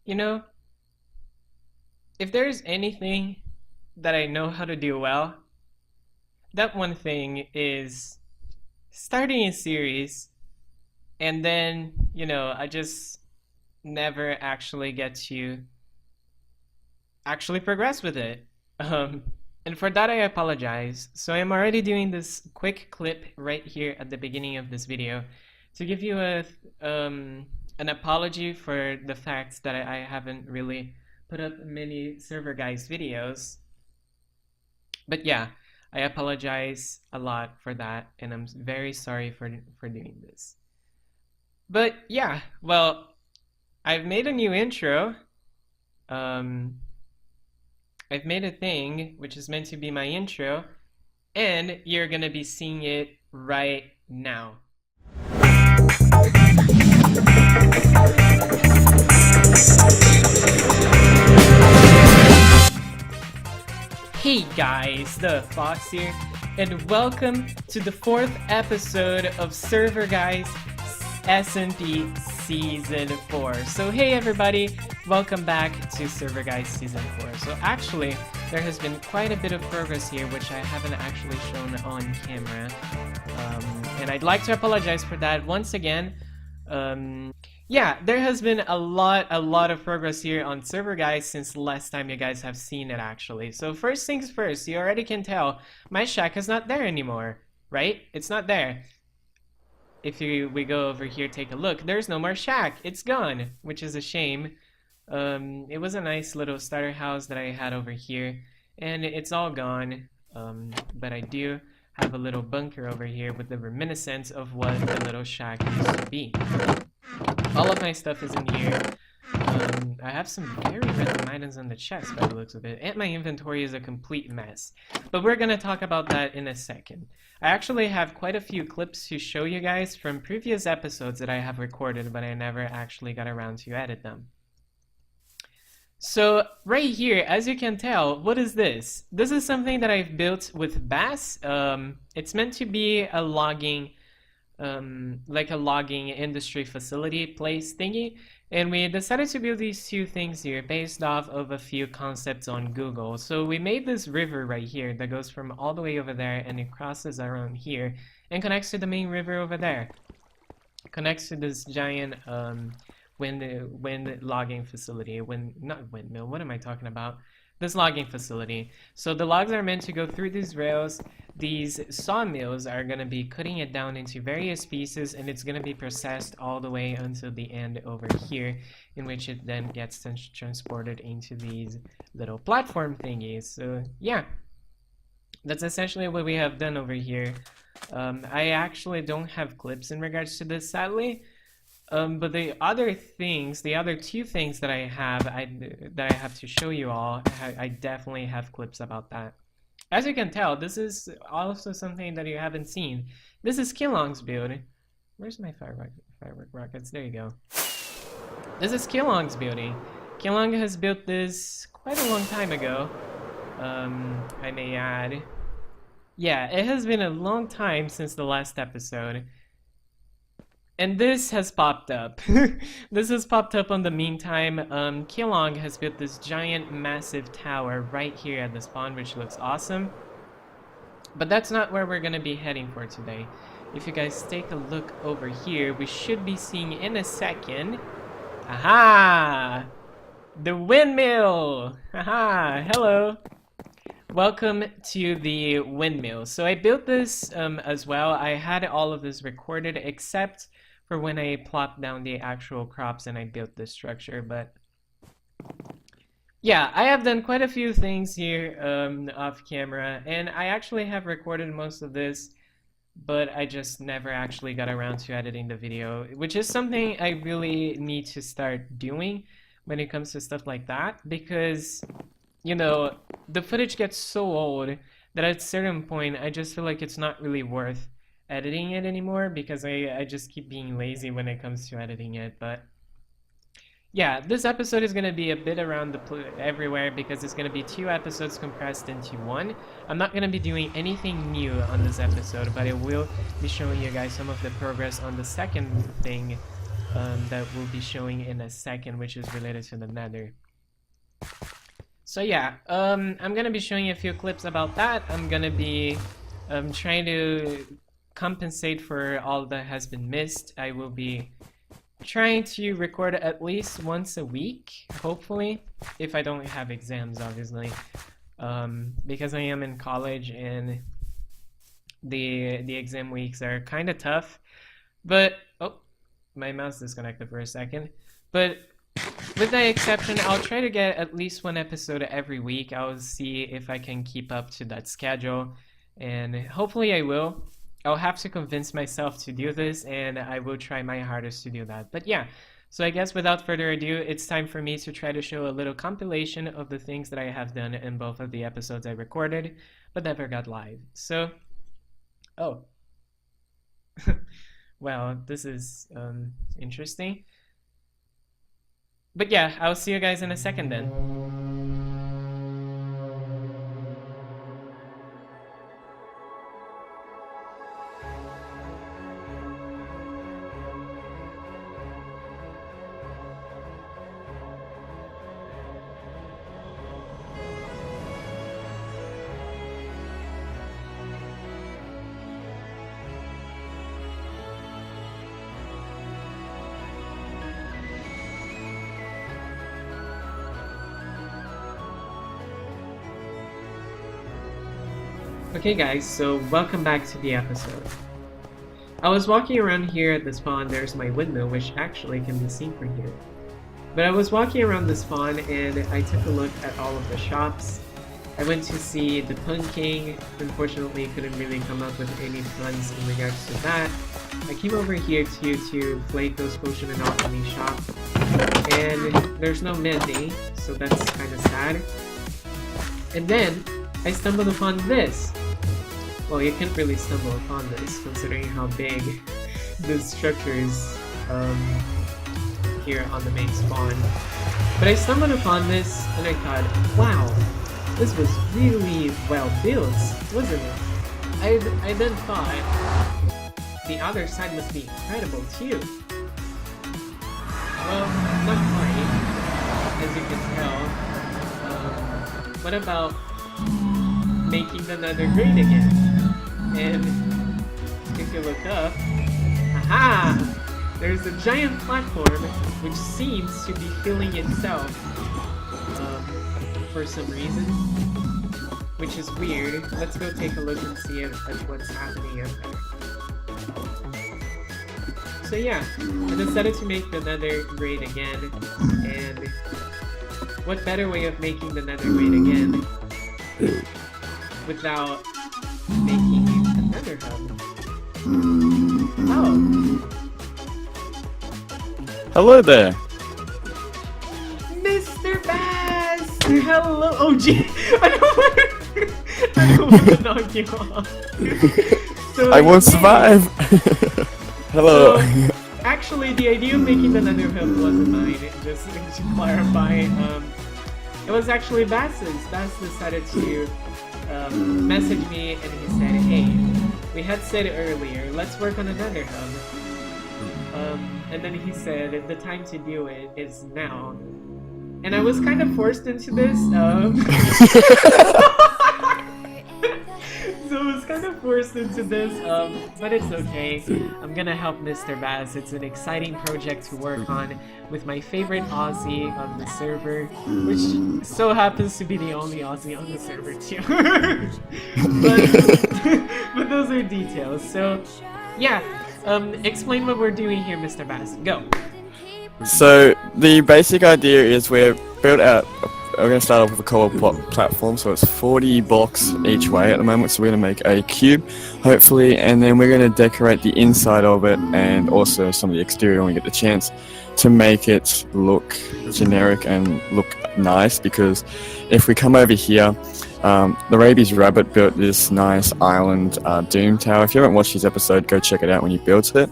You know, if there's anything that I know how to do well, that one thing is starting a series and then, I just never actually get to actually progress with it. Um, and for that, I apologize. So I'm already doing this quick clip right here at the beginning of this video to give you an apology for the fact that I haven't really put up many Server Guys videos. But yeah, I apologize a lot for that, and I'm very sorry for doing this. But yeah, well, I've made a new intro. I've made a thing which is meant to be my intro, and you're gonna be seeing it right now. Hey guys, TheFox here, and welcome to the 4th episode of Server Guys SMP Season 4. So hey everybody, welcome back to Server Guys Season 4. So actually, there has been quite a bit of progress here, which I haven't actually shown on camera. And I'd like to apologize for that once again. Yeah, there has been a lot of progress here on Server Guys since the last time you guys have seen it actually. So first things first, you already can tell my shack is not there anymore, right? It's not there. If we go over here, take a look, there's no more shack. It's gone, which is a shame. It was a nice little starter house that I had over here, and it's all gone. But I do have a little bunker over here with the reminiscence of what the little shack used to be. All of my stuff is in here. I have some very random items on the chest by the looks of it, and my inventory is a complete mess. But we're gonna talk about that in a second. I actually have quite a few clips to show you guys from previous episodes that I have recorded, but I never actually got around to edit them. So right here, as you can tell, what is this? This is something that I've built with Bass. It's meant to be a logging like a logging industry facility place thingy, and we decided to build these two things here based off of a few concepts on Google. So we made this river right here that goes from all the way over there, and it crosses around here and connects to the main river over there. Connects to this giant wind logging facility. Not windmill, what am I talking about? This logging facility. So the logs are meant to go through these rails. These sawmills are going to be cutting it down into various pieces, and it's going to be processed all the way until the end over here, in which it then gets transported into these little platform thingies. So yeah, that's essentially what we have done over here. I actually don't have clips in regards to this, sadly. But the other two things that I have to show you all, I definitely have clips about that. As you can tell, this is also something that you haven't seen. This is Kilong's build. Where's my firework rockets? There you go. This is Kilong's building. Kilong has built this quite a long time ago. I may add. Yeah, it has been a long time since the last episode. And this has popped up. This has popped up on the meantime. Kilong has built this giant massive tower right here at the spawn, which looks awesome. But that's not where we're gonna be heading for today. If you guys take a look over here, we should be seeing in a second. Aha! The windmill! Aha! Hello! Welcome to the windmill. So I built this as well. I had all of this recorded except for when I plopped down the actual crops and I built this structure. But yeah, I have done quite a few things here off camera, and I actually have recorded most of this, but I just never actually got around to editing the video, which is something I really need to start doing when it comes to stuff like that, because you know, the footage gets so old that at a certain point I just feel like it's not really worth editing it anymore, because I just keep being lazy when it comes to editing it. But yeah, this episode is going to be a bit around everywhere, because it's going to be 2 episodes compressed into 1. I'm not going to be doing anything new on this episode, but I will be showing you guys some of the progress on the second thing that we'll be showing in a second, which is related to the Nether. So yeah, I'm gonna be showing you a few clips about that. I'm gonna be trying to compensate for all that has been missed. I will be trying to record at least once a week, hopefully, if I don't have exams, obviously, because I am in college and the exam weeks are kind of tough. But oh, my mouse disconnected for a second. But with that exception, I'll try to get at least one episode every week. I'll see if I can keep up to that schedule, and hopefully I will. I'll have to convince myself to do this, and I will try my hardest to do that. But yeah, so I guess without further ado, it's time for me to try to show a little compilation of the things that I have done in both of the episodes I recorded, but never got live. So, oh. Well, this is interesting. But yeah, I'll see you guys in a second then. Okay guys, so welcome back to the episode. I was walking around here at the spawn. There's my windmill, which actually can be seen from here. But I was walking around the spawn and I took a look at all of the shops. I went to see the Pun King. Unfortunately, couldn't really come up with any puns in regards to that. I came over here to Flake Ghost Potion and Alchemy shop, and there's no Mandy, so that's kind of sad. And then I stumbled upon this. Well, you can't really stumble upon this, considering how big this structure is here on the main spawn. But I stumbled upon this, and I thought, wow, this was really well built, wasn't it? I then thought, the other side must be incredible too. Well, not quite, as you can tell. What about making the Nether great again? And if you look up, aha! There's a giant platform which seems to be filling itself for some reason, which is weird. Let's go take a look and see at what's happening up there. So yeah, I decided to make the Nether great again, and what better way of making the Nether great again without making a Nether hub? Oh. Hello there. Mr. Bass! Hello! Oh gee! I don't want to knock you off. So, I won't survive! Hello. So, actually, the idea of making the Nether hub wasn't mine, just to clarify. It was actually Bass's. Bass decided to message me and he said, hey, we had said earlier, let's work on a Nether hub. And then he said, the time to do it is now. And I was kind of forced into this. So I was kind of forced into this, but it's okay. I'm gonna help Mr. Bass. It's an exciting project to work on with my favorite Aussie on the server, which so happens to be the only Aussie on the server too. but those are details. So yeah, explain what we're doing here, Mr. Bass. Go. So the basic idea is we're going to start off with a co-op platform, so it's 40 blocks each way at the moment, so we're going to make a cube, hopefully, and then we're going to decorate the inside of it and also some of the exterior when we get the chance to make it look generic and look nice, because if we come over here, the Rabies Rabbit built this nice island doom tower. If you haven't watched his episode, go check it out when he built it.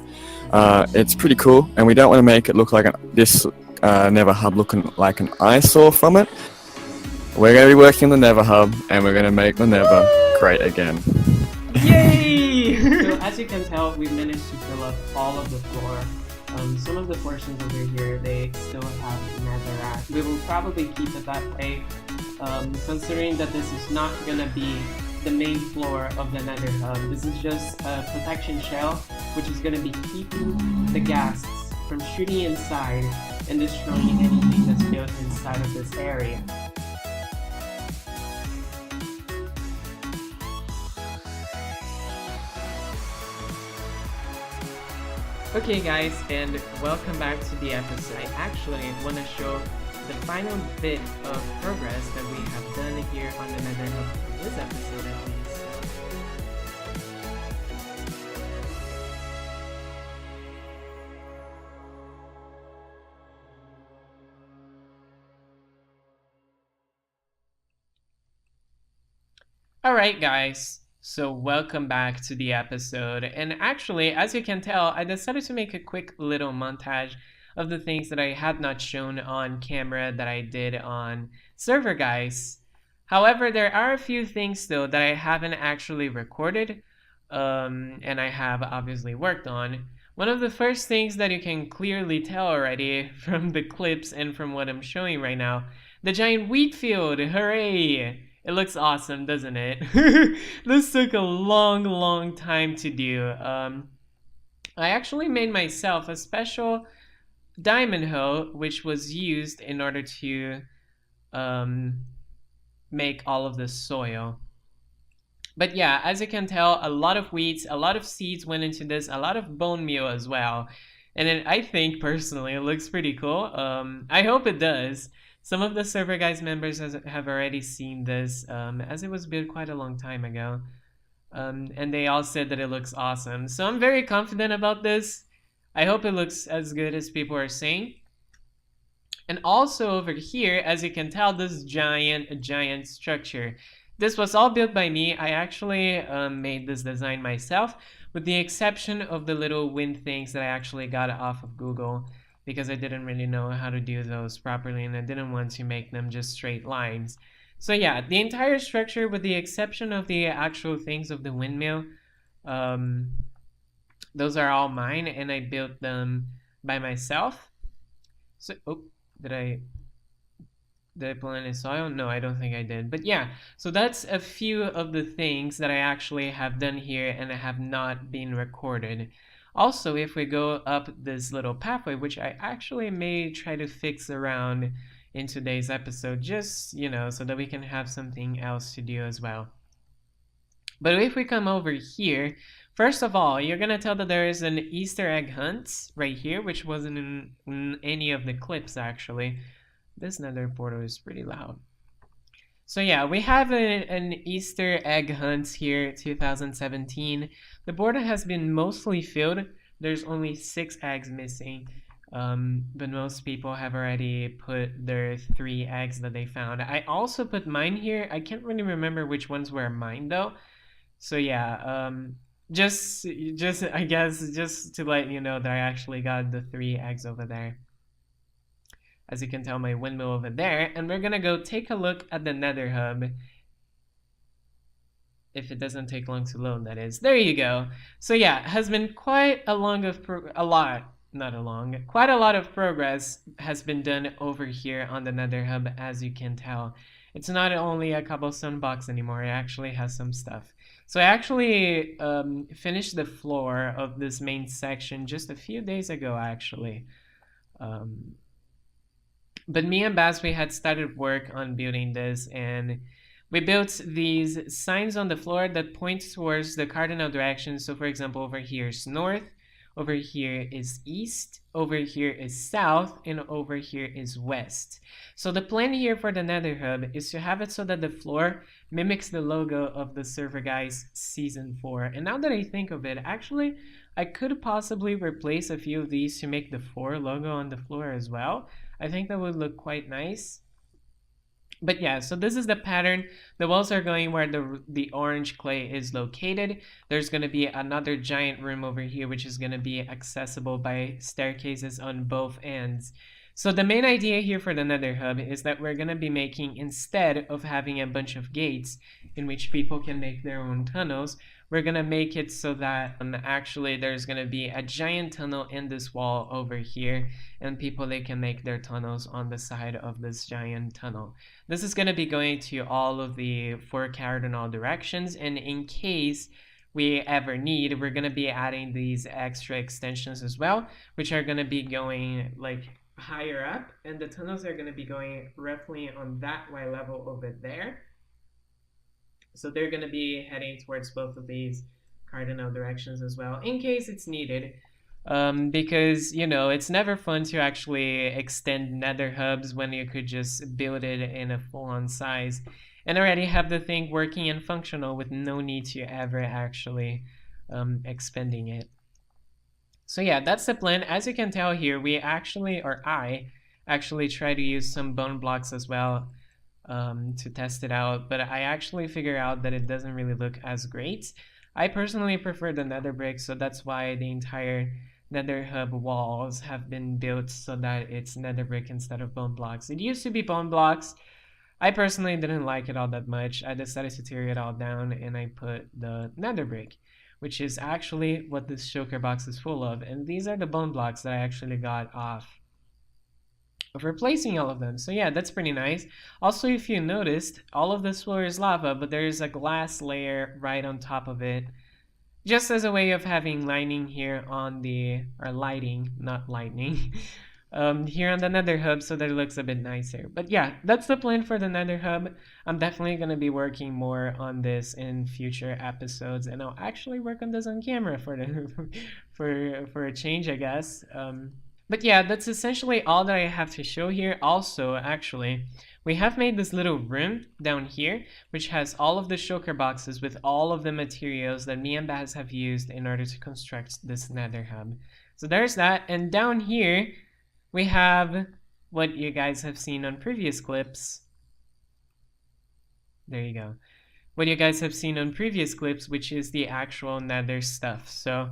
It's pretty cool, and we don't want to make it look like this Nether hub looking like an eyesore from it. We're going to be working the Nether hub, and we're going to make the Nether great again. Yay! So as you can tell, we managed to fill up all of the floor Some of the portions over here, they still have netherrack. We will probably keep it that way, considering that this is not gonna be the main floor of the nether hub. This is just a protection shell, which is gonna be keeping the ghasts from shooting inside and destroying anything that's built inside of this area. Okay guys, and welcome back to the episode. I actually want to show the final bit of progress that we have done here on the nether hub for this episode at least. Alright guys, so welcome back to the episode, and actually, as you can tell, I decided to make a quick little montage of the things that I had not shown on camera that I did on Server Guys. However, there are a few things though that I haven't actually recorded, and I have obviously worked on. One of the first things that you can clearly tell already from the clips and from what I'm showing right now, the giant wheat field, hooray! It looks awesome, doesn't it? This took a long time to do. I actually made myself a special diamond hoe, which was used in order to make all of the soil. But yeah, as you can tell, a lot of weeds, a lot of seeds went into this, a lot of bone meal as well. And I think personally it looks pretty cool. I hope it does. Some of the Server Guys members have already seen this, as it was built quite a long time ago. And they all said that it looks awesome. So I'm very confident about this. I hope it looks as good as people are saying. And also over here, as you can tell, this giant structure. This was all built by me. I actually made this design myself, with the exception of the little wind things that I actually got off of Google, because I didn't really know how to do those properly and I didn't want to make them just straight lines. So yeah, the entire structure, with the exception of the actual things of the windmill, those are all mine and I built them by myself. So, oh, did I pull any soil? No, I don't think I did. But yeah, so that's a few of the things that I actually have done here and have not been recorded. Also, if we go up this little pathway, which I actually may try to fix around in today's episode, just, you know, so that we can have something else to do as well. But if we come over here, first of all, you're gonna tell that there is an Easter egg hunt right here, which wasn't in any of the clips actually. This nether portal is pretty loud. So yeah, we have an Easter egg hunt here, 2017. The border has been mostly filled. There's only 6 eggs missing, but most people have already put their 3 eggs that they found. I also put mine here. I can't really remember which ones were mine though. So yeah, just I guess just to let you know that I actually got the 3 eggs over there. As you can tell, my windmill over there, and we're gonna go take a look at the nether hub. If it doesn't take long to load, that is. There you go. So yeah, has been quite a lot of progress has been done over here on the nether hub, as you can tell. It's not only a cobblestone box anymore, it actually has some stuff. So I actually finished the floor of this main section just a few days ago, actually. But me and Bas, we had started work on building this, and we built these signs on the floor that point towards the cardinal direction. So for example, over here is north, over here is east, over here is south, and over here is west. So the plan here for the nether hub is to have it so that the floor mimics the logo of the Server Guys Season 4. And now that I think of it, actually, I could possibly replace a few of these to make the 4 logo on the floor as well. I think that would look quite nice. But yeah, so this is the pattern. The walls are going where the orange clay is located. There's going to be another giant room over here, which is going to be accessible by staircases on both ends. So the main idea here for the nether hub is that we're going to be making, instead of having a bunch of gates in which people can make their own tunnels, we're gonna make it so that actually there's gonna be a giant tunnel in this wall over here, and people, they can make their tunnels on the side of this giant tunnel. This is gonna be going to all of the 4 cardinal directions, and in case we ever need, we're gonna be adding these extra extensions as well, which are gonna be going like higher up, and the tunnels are gonna be going roughly on that Y level over there. So they're going to be heading towards both of these cardinal directions as well, in case it's needed. Because, you know, it's never fun to actually extend nether hubs when you could just build it in a full-on size and already have the thing working and functional with no need to ever actually expanding it. So yeah, that's the plan. As you can tell here, we actually, or I actually try to use some bone blocks as well to test it out, but I actually figure out that it doesn't really look as great. I personally prefer the nether brick, so that's why the entire nether hub walls have been built so that it's nether brick instead of bone blocks. It used to be bone blocks. I personally didn't like it all that much. I decided to tear it all down and I put the nether brick, which is actually what this shulker box is full of, and these are the bone blocks that I actually got off of replacing all of them. So yeah, that's pretty nice. Also, if you noticed, all of this floor is lava, but there's a glass layer right on top of it, just as a way of having lining here on the, or lighting, not lightning, here on the nether hub, so that it looks a bit nicer. But yeah, that's the plan for the nether hub. I'm definitely going to be working more on this in future episodes, and I'll actually work on this on camera for the for a change, I guess. But yeah, that's essentially all that I have to show here. Also, actually, we have made this little room down here, which has all of the shulker boxes with all of the materials that me and Baz have used in order to construct this nether hub. So there's that, and down here, we have what you guys have seen on previous clips. There you go. What you guys have seen on previous clips, which is the actual nether stuff. So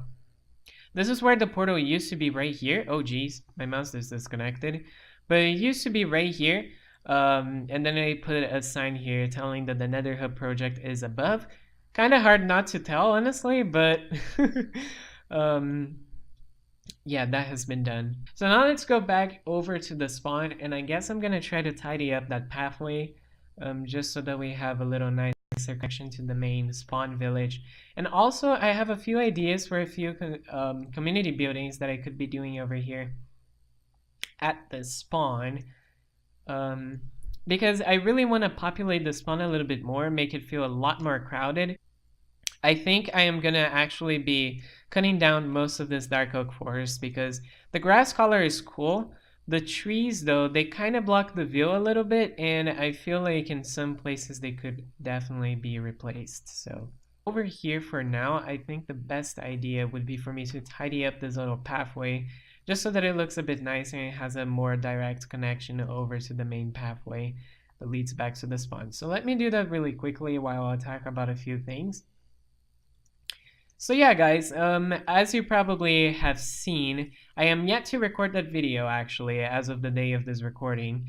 this is where the portal used to be, right here. Oh geez, my mouse is disconnected. But it used to be right here. And then I put a sign here telling that the nether hub project is above. Kind of hard not to tell, honestly, but yeah, that has been done. So now let's go back over to the spawn, and I guess I'm gonna try to tidy up that pathway, just so that we have a little nicer connection to the main spawn village. And also, I have a few ideas for a few community buildings that I could be doing over here at the spawn, because I really want to populate the spawn a little bit more, make it feel a lot more crowded. I think I am gonna actually be cutting down most of this dark oak forest because the grass color is cool. The trees, though, they kind of block the view a little bit, and I feel like in some places they could definitely be replaced. So over here for now, I think the best idea would be for me to tidy up this little pathway just so that it looks a bit nicer and has a more direct connection over to the main pathway that leads back to the spawn. So let me do that really quickly while I talk about a few things. So yeah, guys, as you probably have seen, I am yet to record that video, actually, as of the day of this recording.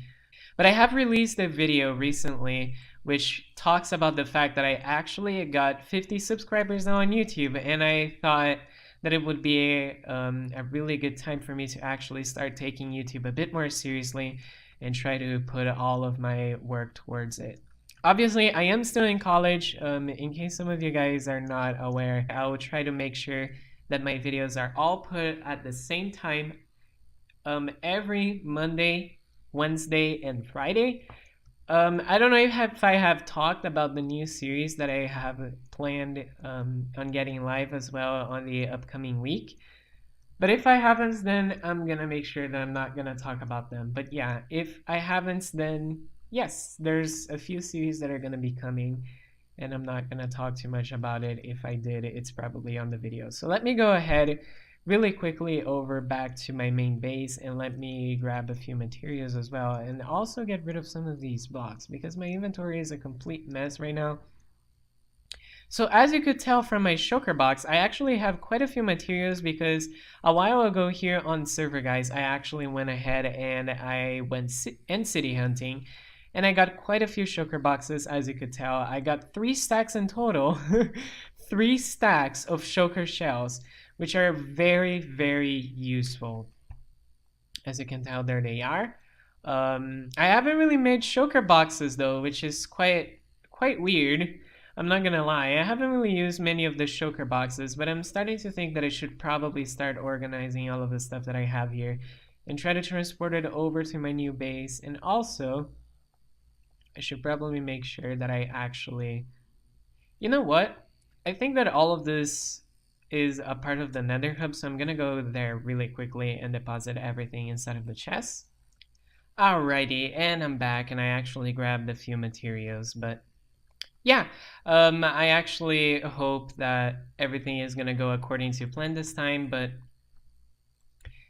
But I have released a video recently which talks about the fact that I actually got 50 subscribers now on YouTube, and I thought that it would be a really good time for me to actually start taking YouTube a bit more seriously and try to put all of my work towards it. Obviously, I am still in college. In case some of you guys are not aware, I will try to make sure that my videos are all put at the same time every Monday, Wednesday, and Friday. I don't know if I have talked about the new series that I have planned on getting live as well on the upcoming week. But if I haven't, then I'm gonna make sure that I'm not gonna talk about them. But yeah, if I haven't, then yes, there's a few series that are going to be coming, and I'm not going to talk too much about it. If I did, it's probably on the video. So let me go ahead really quickly over back to my main base, and let me grab a few materials as well, and also get rid of some of these blocks because my inventory is a complete mess right now. So as you could tell from my shulker box, I actually have quite a few materials because a while ago here on Server Guys, I actually went ahead and I went end city hunting. And I got quite a few shulker boxes, as you could tell. I got 3 stacks in total. 3 stacks of choker shells, which are very, very useful. As you can tell, there they are. I haven't really made choker boxes though, which is quite weird. I'm not gonna lie, I haven't really used many of the choker boxes, but I'm starting to think that I should probably start organizing all of the stuff that I have here and try to transport it over to my new base. And also, I should probably make sure that I actually... You know what? I think that all of this is a part of the Nether Hub, so I'm gonna go there really quickly and deposit everything inside of the chest. Alrighty, and I'm back, and I actually grabbed a few materials, but yeah, I actually hope that everything is gonna go according to plan this time, but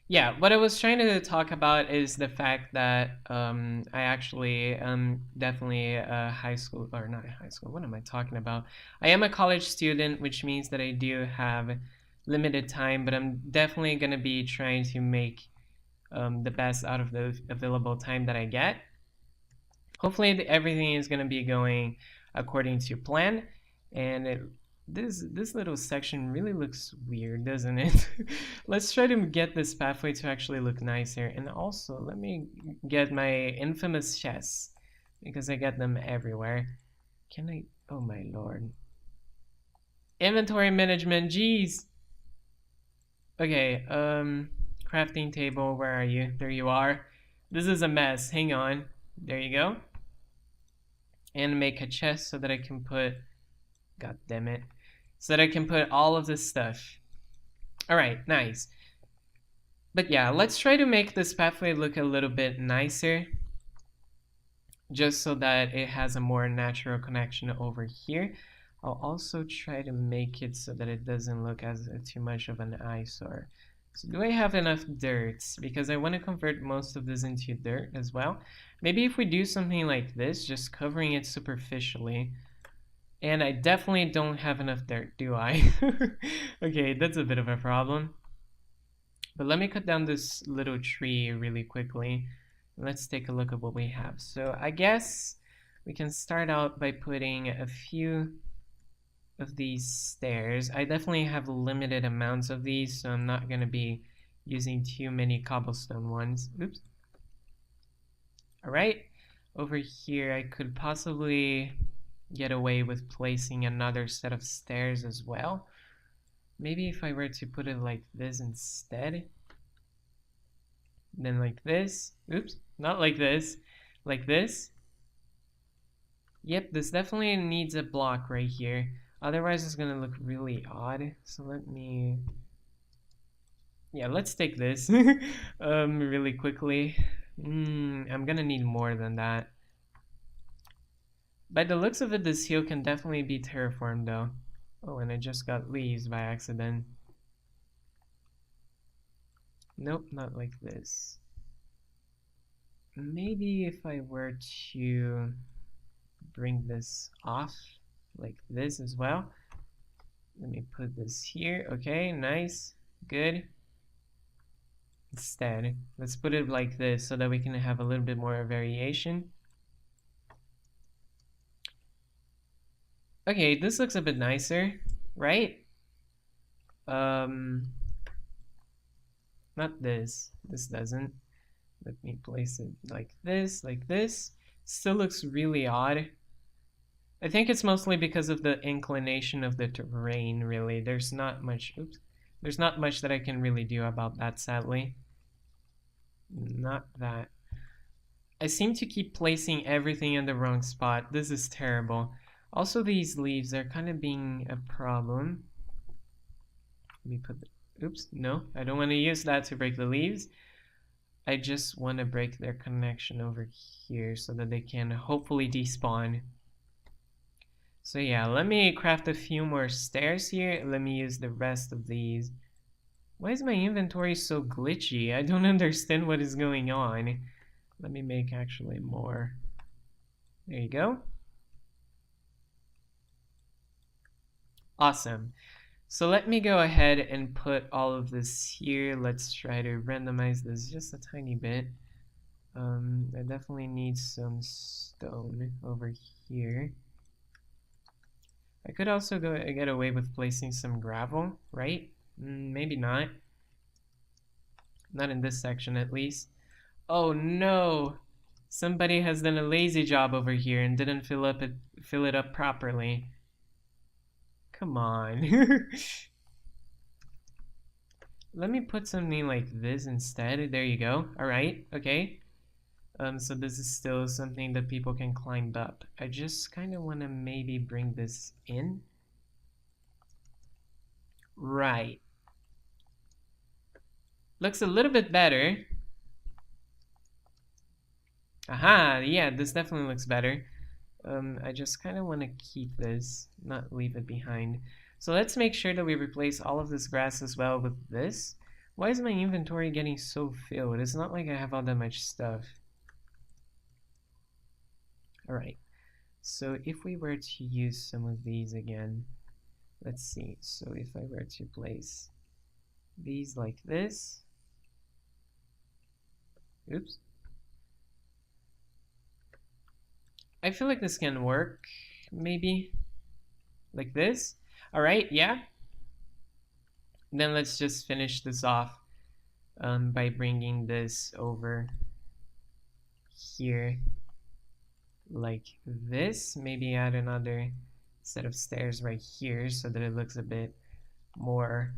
yeah, what I was trying to talk about is the fact that I actually definitely a high school, or not high school, what am I talking about? I am a college student, which means that I do have limited time, but I'm definitely going to be trying to make the best out of the available time that I get. Hopefully everything is going to be going according to plan, and this little section really looks weird, doesn't it? Let's try to get this pathway to actually look nicer. And also, let me get my infamous chests, because I get them everywhere. Can I? Oh my lord. Inventory management, jeez. Okay, crafting table, where are you? There you are. This is a mess, hang on. There you go. And make a chest so that I can put... God damn it. So that I can put all of this stuff. Alright, nice. But yeah, let's try to make this pathway look a little bit nicer. Just so that it has a more natural connection over here. I'll also try to make it so that it doesn't look as too much of an eyesore. So do I have enough dirt? Because I want to convert most of this into dirt as well. Maybe if we do something like this, just covering it superficially. And I definitely don't have enough dirt, do I? Okay, that's a bit of a problem. But let me cut down this little tree really quickly. Let's take a look at what we have. So I guess we can start out by putting a few of these stairs. I definitely have limited amounts of these, so I'm not going to be using too many cobblestone ones. Oops. Alright, over here I could possibly get away with placing another set of stairs as well. Maybe if I were to put it like this instead. Then like this. Oops, not like this. Like this. Yep, this definitely needs a block right here. Otherwise it's gonna look really odd. So let me... Yeah, let's take this really quickly. I'm gonna need more than that. By the looks of it, this hill can definitely be terraformed though. Oh, and I just got leaves by accident. Nope, not like this. Maybe if I were to bring this off like this as well. Let me put this here. Okay, nice, good. Instead, let's put it like this so that we can have a little bit more variation. Okay, this looks a bit nicer, right? Not this. This doesn't. Let me place it like this, like this. Still looks really odd. I think it's mostly because of the inclination of the terrain, really. There's not much, oops. There's not much that I can really do about that, sadly. Not that. I seem to keep placing everything in the wrong spot. This is terrible. Also, these leaves are kind of being a problem. Let me put the, oops, no, I don't want to use that to break the leaves. I just want to break their connection over here so that they can hopefully despawn. So yeah, let me craft a few more stairs here. Let me use the rest of these. Why is my inventory so glitchy? I don't understand what is going on. Let me make actually more. There you go. Awesome. So let me go ahead and put all of this here. Let's try to randomize this just a tiny bit. I definitely need some stone over here. I could also get away with placing some gravel, right? Maybe not. Not in this section, at least. Oh no! Somebody has done a lazy job over here and didn't fill it up properly. Come on. Let me put something like this instead. There you go. All right. Okay. So this is still something that people can climb up. I just kind of want to maybe bring this in. Right. Looks a little bit better. Aha, yeah, this definitely looks better. I just kind of want to keep this, not leave it behind. So let's make sure that we replace all of this grass as well with this. Why is my inventory getting so filled? It's not like I have all that much stuff. Alright, so if we were to use some of these again, let's see. So if I were to place these like this, oops. I feel like this can work, maybe like this. All right, yeah. Then let's just finish this off by bringing this over here like this. Maybe add another set of stairs right here so that it looks a bit more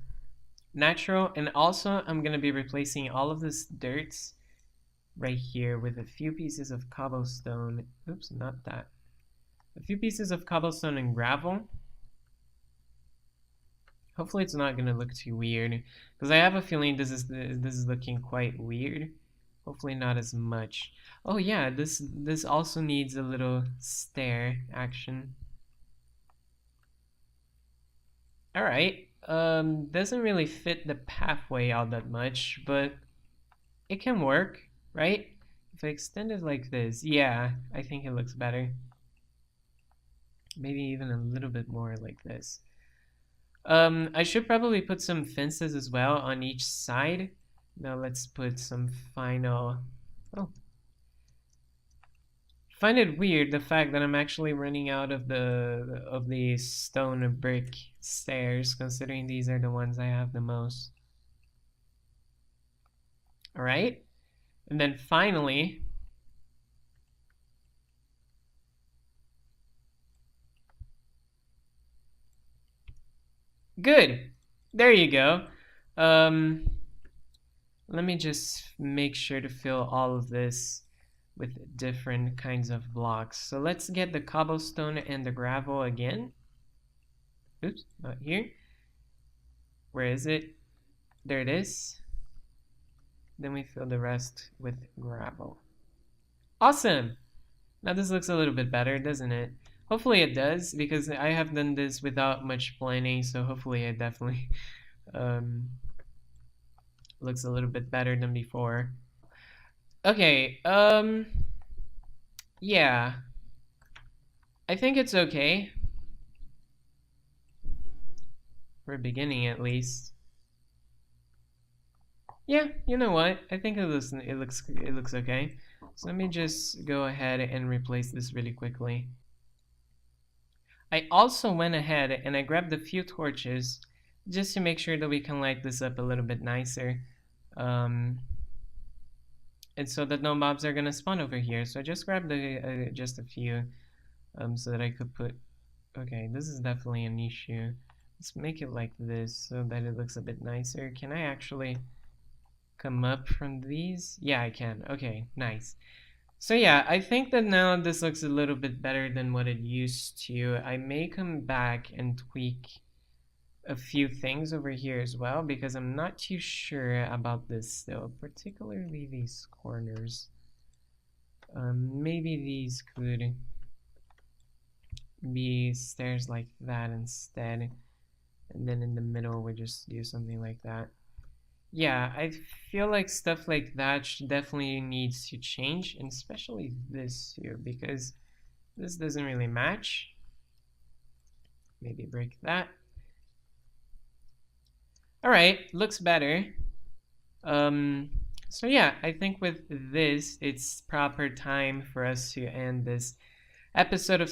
natural. And also, I'm going to be replacing all of this dirt right here with a few pieces of cobblestone. Oops, not that. A few pieces of cobblestone and gravel. Hopefully it's not gonna look too weird, because I have a feeling this is looking quite weird. Hopefully not as much. Oh yeah, this also needs a little stair action. All right. Doesn't really fit the pathway all that much, but it can work, right? If I extend it like this, yeah, I think it looks better. Maybe even a little bit more like this. I should probably put some fences as well on each side. Now let's put some final... Oh. Find it weird, the fact that I'm actually running out of the stone brick stairs, considering these are the ones I have the most. Alright. And then finally... Good. There you go. Let me just make sure to fill all of this with different kinds of blocks. So let's get the cobblestone and the gravel again. Oops, not here. Where is it? There it is. Then we fill the rest with gravel. Awesome! Now this looks a little bit better, doesn't it? Hopefully it does, because I have done this without much planning, so hopefully it definitely looks a little bit better than before. Okay, yeah. I think it's okay. For a beginning, at least. Yeah, you know what? I think it looks okay. So let me just go ahead and replace this really quickly. I also went ahead and I grabbed a few torches just to make sure that we can light this up a little bit nicer. And so that no mobs are gonna spawn over here. So I just grabbed just a few so that I could put... Okay, this is definitely an issue. Let's make it like this so that it looks a bit nicer. Can I actually come up from these? Yeah, I can. Okay, nice. So yeah, I think that now this looks a little bit better than what it used to. I may come back and tweak a few things over here as well, because I'm not too sure about this still, particularly these corners. Maybe these could be stairs like that instead, and then in the middle we just do something like that. Yeah, I feel like stuff like that definitely needs to change, and especially this here, because this doesn't really match. Maybe break that. Alright, looks better. So yeah, I think with this, it's proper time for us to end this episode of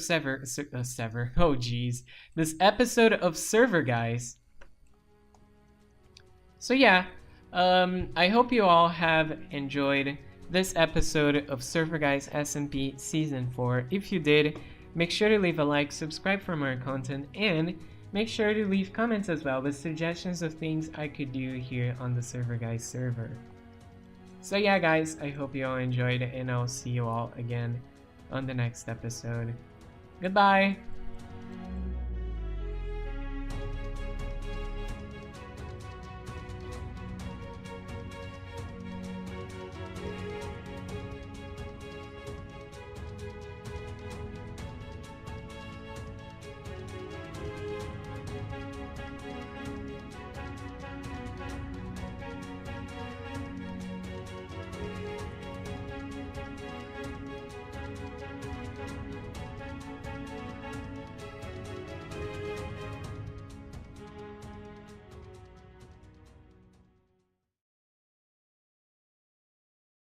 oh geez, this episode of Server Guys. So yeah, I hope you all have enjoyed this episode of Server Guys SMP Season 4. If you did, make sure to leave a like, subscribe for more content, and make sure to leave comments as well with suggestions of things I could do here on the Server Guys server. So yeah guys, I hope you all enjoyed, and I'll see you all again on the next episode. Goodbye!